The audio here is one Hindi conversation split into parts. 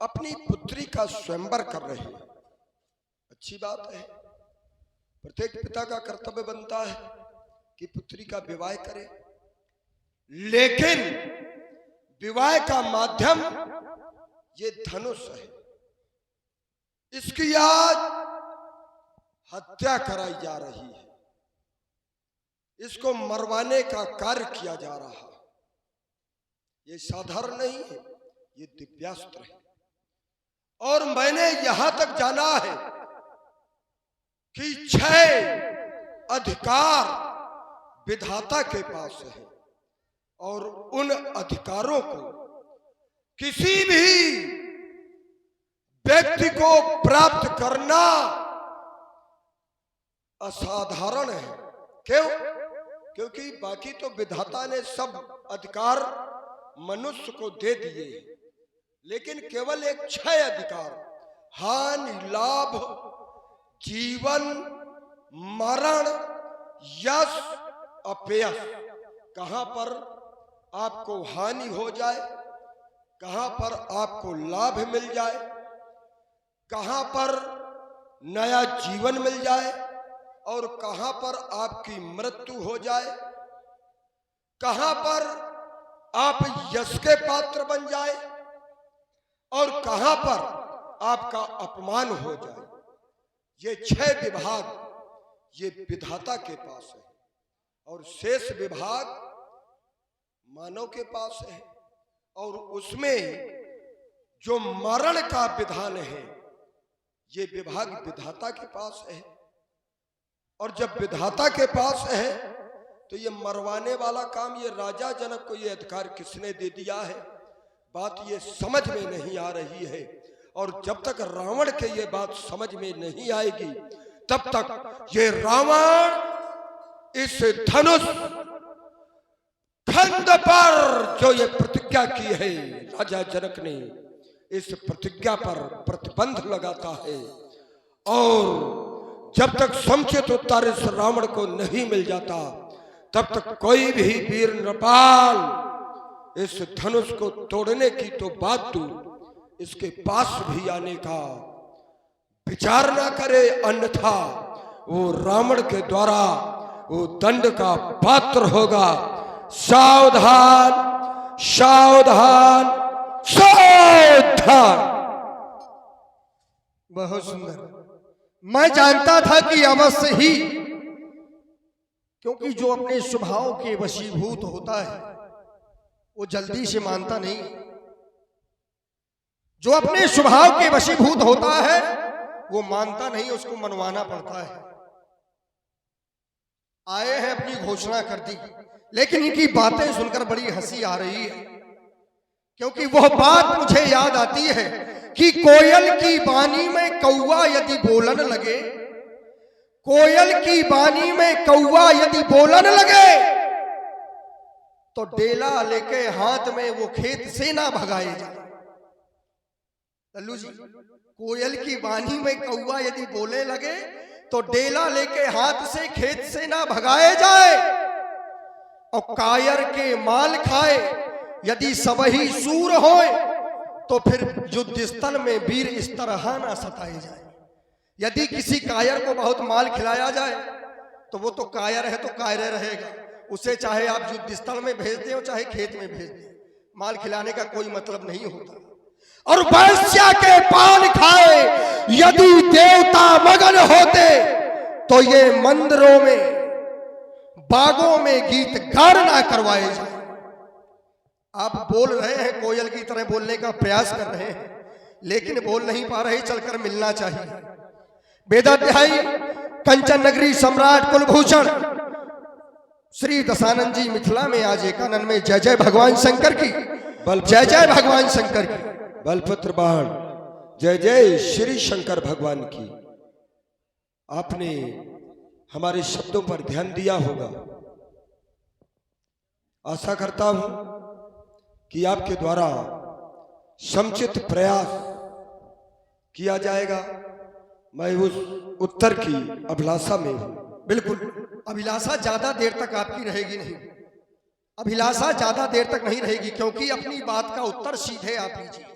अपनी पुत्री का स्वयंवर कर रहे हैं, अच्छी बात है। प्रत्येक पिता का कर्तव्य बनता है कि पुत्री का विवाह करे, लेकिन विवाह का माध्यम ये धनुष है। इसकी आज हत्या कराई जा रही है, इसको मरवाने का कार्य किया जा रहा है। ये साधारण नहीं है, ये दिव्यास्त्र है। और मैंने यहां तक जाना है कि 6 अधिकार विधाता के पास है, और उन अधिकारों को किसी भी व्यक्ति को प्राप्त करना असाधारण है। क्यों? क्योंकि बाकी तो विधाता ने सब अधिकार मनुष्य को दे दिए, लेकिन केवल एक 6 अधिकार, हानि, लाभ, जीवन, मरण, यश, अपयश, कहां पर आपको हानि हो जाए, कहां पर आपको लाभ मिल जाए, कहां पर नया जीवन मिल जाए, और कहां पर आपकी मृत्यु हो जाए, कहां पर आप यश के पात्र बन जाए, और कहां पर आपका अपमान हो जाए। ये 6 विभाग ये विधाता के पास है, और शेष विभाग मानव के पास है। और उसमें जो मरण का विधान है ये विभाग विधाता के पास है। और जब विधाता के पास है तो ये मरवाने वाला काम ये राजा जनक को ये अधिकार किसने दे दिया है, बात ये समझ में नहीं आ रही है। और जब तक रावण के ये बात समझ में नहीं आएगी तब तक ये रावण इस धनुष खंड पर जो ये प्रतिज्ञा की है राजा जनक ने, इस प्रतिज्ञा पर प्रतिबंध लगाता है। और जब तक समुचित उत्तर इस रावण को नहीं मिल जाता तब तक कोई भी वीर नृपाल इस धनुष को तोड़ने की तो बात दूर, इसके पास भी आने का विचार ना करे, अन्यथा वो रावण के द्वारा वो दंड का पात्र होगा। सावधान, सावधान, सावधान। बहुत सुंदर। मैं जानता था कि अवश्य ही, क्योंकि जो अपने स्वभाव के वशीभूत होता है वो जल्दी से मानता नहीं। जो अपने स्वभाव के वशीभूत होता है वो मानता नहीं, उसको मनवाना पड़ता है। आए हैं, अपनी घोषणा कर दी, लेकिन इनकी बातें सुनकर बड़ी हंसी आ रही है, क्योंकि वह बात मुझे याद आती है कि कोयल की बानी में कौवा यदि बोलन लगे, कोयल की बानी में कौवा यदि बोलन लगे तो डेला लेके हाथ में वो खेत से ना भगाए जाए। लल्लू जी, कोयल की बानी में कौवा यदि बोले लगे तो डेला लेके हाथ से खेत से ना भगाए जाए। और कायर के माल खाए यदि सबही सूर होए तो फिर युद्ध स्थल में वीर इस तरह ना सताए जाए। यदि किसी कायर को बहुत माल खिलाया जाए तो वो तो कायर है तो कायर रहेगा, उसे चाहे आप युद्ध स्थल में भेज दें चाहे खेत में भेज दें, माल खिलाने का कोई मतलब नहीं होता। और वैश्या के पान खाए यदि देवता मगन होते तो ये मंदिरों में बागों में गीत गाना करवाए जाए। आप बोल रहे हैं, कोयल की तरह बोलने का प्रयास कर रहे हैं, लेकिन बोल नहीं पा रहे, चलकर मिलना चाहिए। वेदाध्यायी कंचन नगरी सम्राट कुलभूषण श्री दशानंद जी मिथिला में आज एकानन में जय जय भगवान शंकर की, जय जय भगवान शंकर की। बलपत्र बाण, जय जय श्री शंकर भगवान की। आपने हमारे शब्दों पर ध्यान दिया होगा। आशा करता हूं कि आपके द्वारा समुचित प्रयास किया जाएगा। मैं उस उत्तर की अभिलाषा में हूं। बिल्कुल, अभिलाषा ज्यादा देर तक आपकी रहेगी नहीं, अभिलाषा ज्यादा देर तक नहीं रहेगी, क्योंकि अपनी बात का उत्तर सीधे आप लीजिए।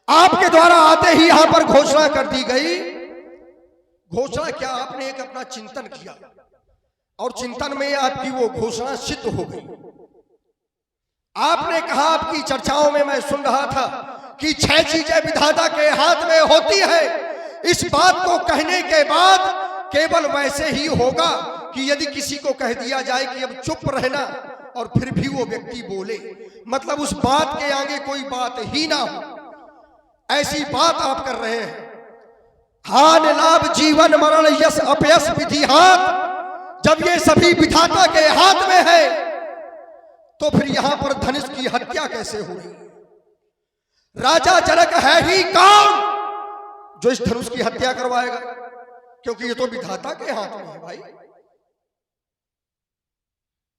आपके द्वारा आते ही यहां पर घोषणा कर दी गई। घोषणा क्या, आपने एक अपना चिंतन किया और चिंतन में आपकी वो घोषणा सिद्ध हो गई। आपने कहा, आपकी चर्चाओं में मैं सुन रहा था कि 6 चीजें विधाता के हाथ में होती है। इस बात को कहने के बाद केवल वैसे ही होगा कि यदि किसी को कह दिया जाए कि अब चुप रहना और फिर भी वो व्यक्ति बोले, मतलब उस बात के आगे कोई बात ही ना हो, ऐसी बात आप कर रहे हैं। हान लाभ जीवन मरण यश अपयश विधि हाथ, जब ये सभी विधाता के हाथ में है तो फिर यहां पर धनुष की हत्या कैसे हुई? राजा जनक है ही कौन जो इस धनुष की हत्या करवाएगा? क्योंकि ये तो विधाता के हाथ में है भाई,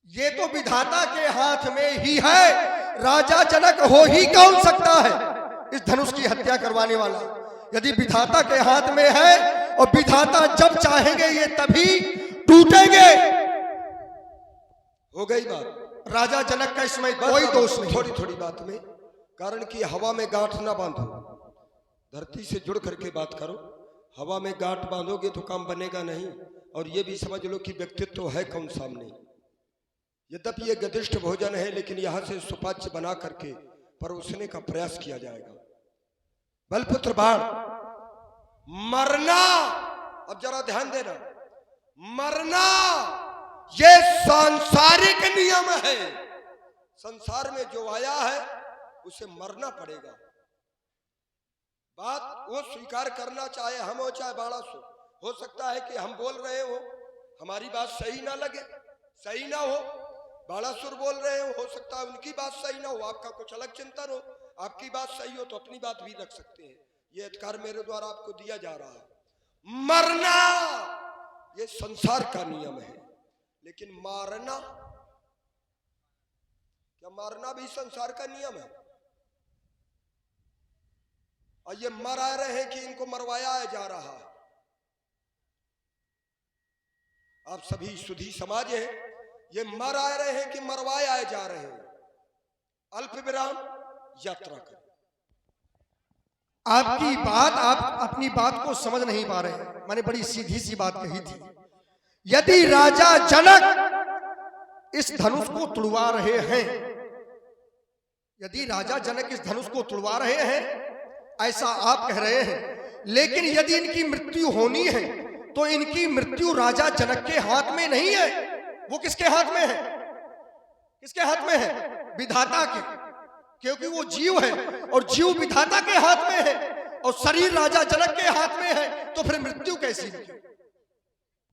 ये तो विधाता के हाथ में ही है। राजा जनक हो ही कौन सकता है इस धनुष की हत्या करवाने वाला? यदि विधाता के हाथ में है और विधाता जब चाहेंगे ये तभी टूटेंगे। हो गई बात। राजा जनक का इसमें कोई दोष नहीं। थोड़ी थोड़ी बात में, कारण कि हवा में गांठ ना बांधो, धरती से जुड़ करके बात करो। हवा में गांठ बांधोगे तो काम बनेगा नहीं। और ये भी समझ लो कि व्यक्तित्व है कौन सामने। यद्यपि ये गदिष्ट भोजन है, लेकिन यहां से सुपाच्य बना करके परोसने का प्रयास किया जाएगा। बलपुत्र बाण, मरना, अब जरा ध्यान देना, मरना ये सांसारिक नियम है। संसार में जो आया है उसे मरना पड़ेगा। बात वो स्वीकार करना, चाहे हम हो चाहे बाणासुर। हो सकता है कि हम बोल रहे हो, हमारी बात सही ना लगे, सही ना हो। बाणासुर बोल रहे हो सकता है उनकी बात सही ना हो, आपका कुछ अलग चिंतन हो। आपकी बात सही हो तो अपनी बात भी रख सकते हैं। ये अधिकार मेरे द्वारा आपको दिया जा रहा है। मरना ये संसार का नियम है, लेकिन मारना, क्या मारना भी संसार का नियम है? और ये मर आ रहे हैं कि इनको मरवाया जा रहा है। आप सभी सुधी समाज हैं, ये मर आ रहे हैं कि मरवाए जा रहे हैं। अल्प विराम, यात्रा करें। आपकी बात, आप अपनी बात को समझ नहीं पा रहे हैं। मैंने बड़ी सीधी सी बात कही थी। यदि राजा जनक इस धनुष को तुड़वा रहे हैं, यदि राजा जनक इस धनुष को तुड़वा रहे हैं, ऐसा आप कह रहे हैं, लेकिन यदि इनकी मृत्यु होनी है तो इनकी मृत्यु राजा जनक के हाथ में नहीं है। वो किसके हाथ में है? किसके हाथ में है? विधाता के, क्योंकि वो जीव है और जीव विधाता के हाथ में है और शरीर राजा जनक के हाथ में है। तो फिर मृत्यु कैसी होगी?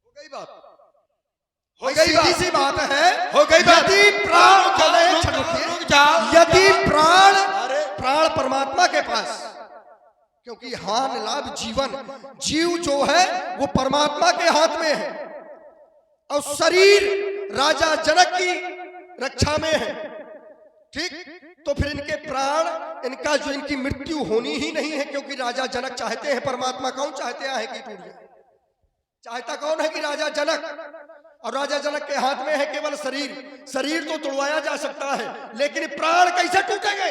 हो गई बात, हो गई सीधी सी बात है। हो गई बात। यदि प्राण यदि प्राण परमात्मा के पास, क्योंकि हान लाभ जीवन, जीव जो है वो परमात्मा के हाथ में है और शरीर राजा जनक की रक्षा में है। ठीक, तो फिर इनके प्राण, इनका जो इनकी मृत्यु होनी ही नहीं है, क्योंकि राजा जनक चाहते हैं, परमात्मा कौन चाहते हैं कि टूट जाए? चाहता कौन है कि राजा जनक, और राजा जनक के हाथ में है केवल शरीर। शरीर तो तोड़वाया जा सकता है, लेकिन प्राण कैसे टूटेंगे?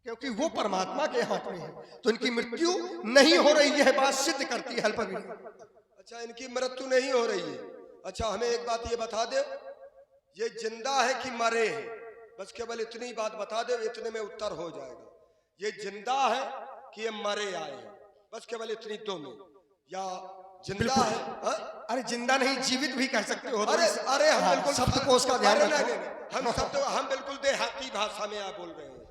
क्योंकि वो परमात्मा के हाथ में है। तो इनकी मृत्यु नहीं हो रही है, बात सिद्ध करती है अल्पवीर। अच्छा, इनकी मृत्यु नहीं हो रही है। अच्छा, हमें एक बात ये बता दे, ये जिंदा है कि मरे हैं? बस केवल इतनी बात बता दे, इतने में उत्तर हो जाएगा। ये जिंदा है कि ये मरे आए हैं? बस केवल इतनी दो में, या जिंदा है? अरे जिंदा नहीं, जीवित भी कह सकते हो। अरे हम बिल्कुल शब्दकोश का ध्यान रखो। हम बिल्कुल देहाती भाषा में आप बोल रहे हैं।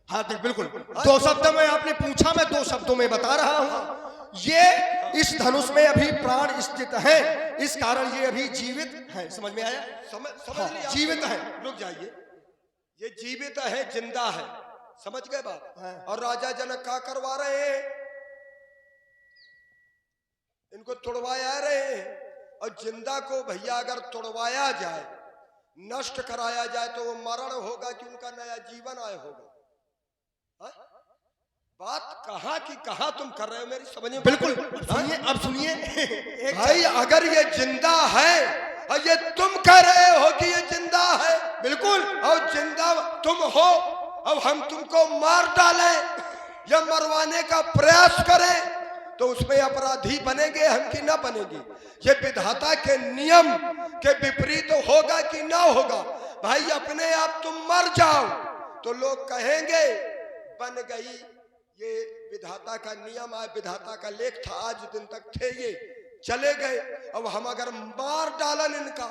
हाँ ठीक, बिल्कुल। 2 शब्द में आपने पूछा, मैं 2 शब्दों में बता रहा हूं। ये इस धनुष में अभी प्राण स्थित है, इस कारण ये अभी जीवित है। समझ में आया? समझ लिया? जीवित है। रुक जाइए, ये जीवित है, जिंदा है, समझ गए बात? हाँ। और राजा जनक क्या करवा रहे हैं? इनको तुड़वाया रहे हैं। और जिंदा को भैया अगर तुड़वाया जाए, नष्ट कराया जाए, तो वो मरण होगा कि उनका नया जीवन आया होगा? हा? बात कहाँ की कहाँ तुम कर रहे हो, मेरी समझ में? बिल्कुल। सुनिए, अब सुनिए भाई, अगर ये जिंदा है और ये तुम कह रहे हो कि ये जिंदा है, बिल्कुल, और जिंदा तुम हो, अब हम तुमको मार डालें या मरवाने का प्रयास करें तो उसमें अपराधी बनेंगे हम कि ना बनेंगे? ये विधाता के नियम के विपरीत होगा कि ना होगा? भाई अपने आप तुम मर जाओ तो लोग कहेंगे बन गई, ये विधाता का नियम है, विधाता का लेख था, आज दिन तक थे ये, चले गए। अब हम अगर मार डालन इनका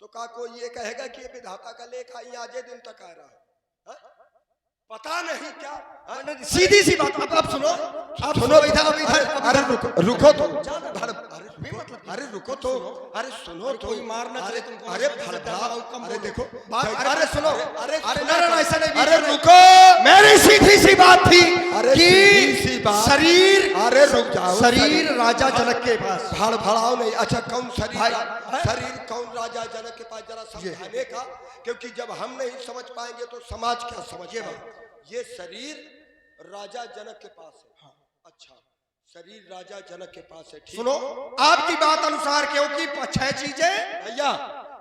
तो का कोई ये कहेगा कि ये विधाता का लेख है, आज दिन तक आ रहा है? हा? पता नहीं क्या। सीधी सी बात, अब सुनो, आप सुनो इधर, अब इधर, अरे रुको तो, अरे रुको तो, अरे सुनो तो, कोई मारना चाहे तुमको, अरे अरे देखो, अरे सुनो, अरे ऐसा नहीं, अरे रुको, मेरी सीधी सी बात थी कि शरीर, अरे रुक जाओ, शरीर राजा जनक के पास, भड़भड़ाओ नहीं। अच्छा कौन शरीर, शरीर कौन राजा जनक के पास, जरा समझाने का, क्योंकि जब हम नहीं समझ पाएंगे तो समाज क्या समझेगा। ये शरीर राजा जनक के पास है। अच्छा, शरीर राजा जनक के पास है, ठीक। सुनो, आपकी बात अनुसार, क्योंकि 6 चीजें भैया,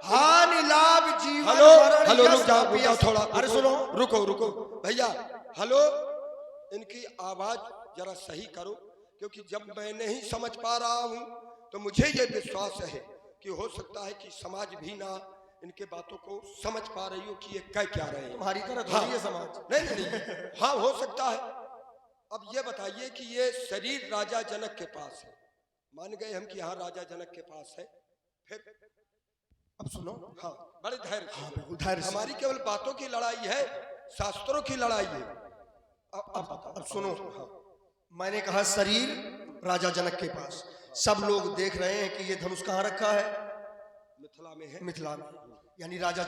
हानि लाभ जीवन हेलो मरण हेलो, यश रुक जाओ तपयश। थोड़ा, अरे सुनो, रुको भैया, हेलो, इनकी आवाज जरा सही करो, क्योंकि जब मैं नहीं समझ पा रहा हूं तो मुझे ये विश्वास है कि हो सकता है कि समाज भी ना इनके बातों को समझ पा रही हो कि ये कह क्या रहे हैं। तुम्हारी तरह हाँ, थोड़ी है समाज। नहीं, हाँ हो सकता है। अब ये बताइए कि ये शरीर राजा जनक के पास है, मान गए हम कि हाँ राजा जनक के पास है, फिर अब सुनो, हाँ बड़े धैर्य से, बिल्कुल धैर्य से। हमारी केवल बातों की लड़ाई है, शास्त्रों की लड़ाई है। अब सुनो, मैंने कहा शरीर राजा जनक के पास, सब लोग देख रहे हैं कि ये धनुष कहाँ रखा है, मिथिला में है, मिथिला में, यानी राजा